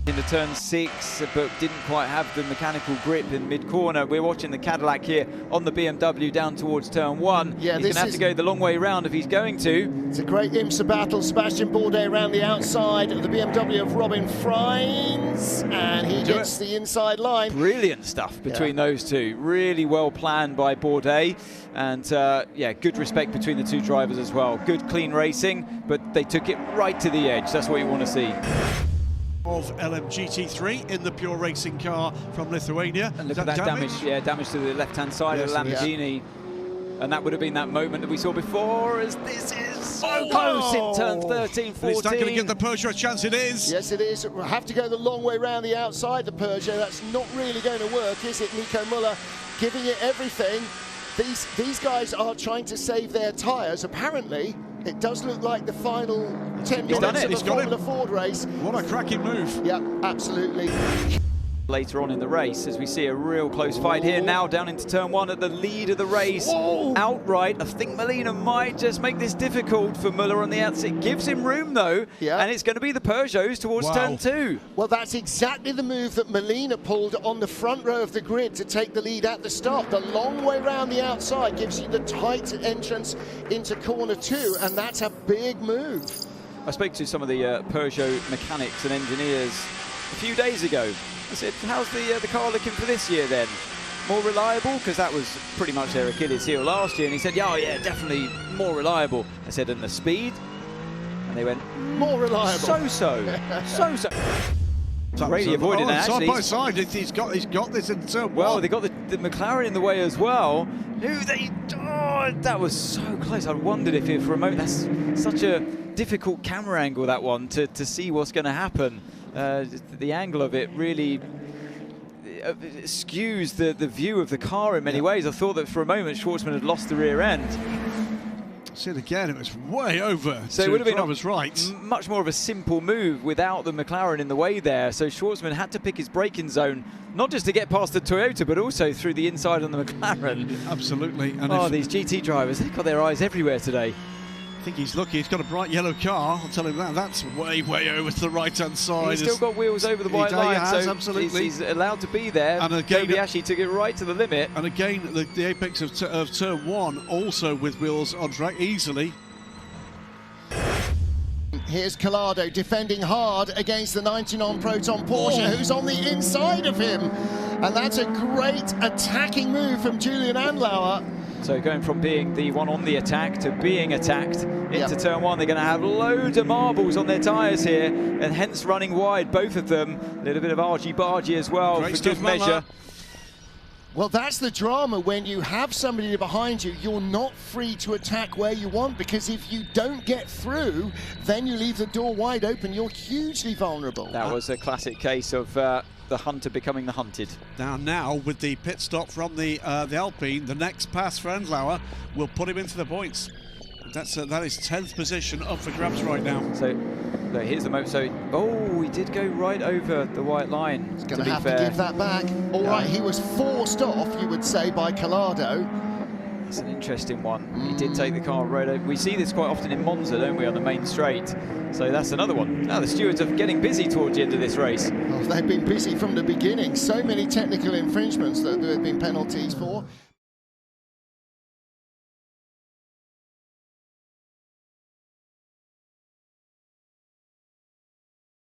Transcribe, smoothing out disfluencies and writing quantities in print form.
into turn 6, but didn't quite have the mechanical grip in mid-corner. We're watching the Cadillac here on the BMW down towards turn 1. Yeah, he's going to have to go the long way round if he's going to. It's a great IMSA battle. Sébastien Bourdais around the outside of the BMW of Robin Freins, and he gets the inside line. Brilliant stuff between those two. Really well planned by Bourdais, and yeah, good respect between the two drivers as well. Good clean racing, but they took it right to the edge. That's what you want to see. Of LMGT3 in the pure racing car from Lithuania. And look at that damage, damage to the left-hand side of the Lamborghini. And that would have been that moment that we saw before, as this is so close in turn 13, 14. Is that going to give the Peugeot a chance? It is. Yes, it is. We'll have to go the long way around the outside, the Peugeot. That's not really going to work, is it? Nico Müller giving it everything. These guys are trying to save their tyres. Apparently, it does look like the final 10 minutes of the Formula Ford race. What a cracking move. Yeah, absolutely. Later on in the race, as we see a real close fight here now down into turn 1 at the lead of the race. Outright, I think Molina might just make this difficult for Müller on the outside. It gives him room though, and it's going to be the Peugeots towards turn 2. Well, that's exactly the move that Molina pulled on the front row of the grid to take the lead at the start. The long way round the outside gives you the tight entrance into corner 2, and that's a big move. I spoke to some of the Peugeot mechanics and engineers a few days ago. I said, how's the car looking for this year then? More reliable? Because that was pretty much their Achilles heel last year. And he said, yeah, definitely more reliable. I said, and the speed? And they went, more reliable. So-so. Really avoided that, side actually. by side, he's got this in turn 1. Well, they got the McLaren in the way as well. That was so close. I wondered if for a moment, that's such a difficult camera angle, that one, to see what's going to happen. The angle of it really skews the view of the car in many ways. I thought that for a moment Shwartzman had lost the rear end. See it again, it was way over. So it would have been much more of a simple move without the McLaren in the way there. So Shwartzman had to pick his braking zone, not just to get past the Toyota, but also through the inside on the McLaren. Absolutely. And these GT drivers, they've got their eyes everywhere today. I think he's lucky. He's got a bright yellow car. I'll tell him that. That's way over to the right-hand side. He's still got wheels over the white line, so absolutely. He's allowed to be there. And again, Kobayashi took it right to the limit. And again, the apex of turn 1, also with wheels on track easily. Here's Collado defending hard against the 99 Proton Porsche, who's on the inside of him. And that's a great attacking move from Julien Andlauer. So going from being the one on the attack to being attacked into turn 1, they're going to have loads of marbles on their tyres here, and hence running wide, both of them. A little bit of argy-bargy as well, for good measure. Well, that's the drama when you have somebody behind you. You're not free to attack where you want, because if you don't get through, then you leave the door wide open. You're hugely vulnerable. That was a classic case of the hunter becoming the hunted. Now with the pit stop from the Alpine, the next pass for Andlauer will put him into the points. That is 10th position up for grabs right now. So here's the moment. So he did go right over the white line. He's going to have to give that back. All right, he was forced off, you would say, by Collado. It's an interesting one. He did take the car right over. We see this quite often in Monza, don't we, on the main straight? So that's another one. Now the stewards are getting busy towards the end of this race. Well, they've been busy from the beginning. So many technical infringements that there have been penalties for.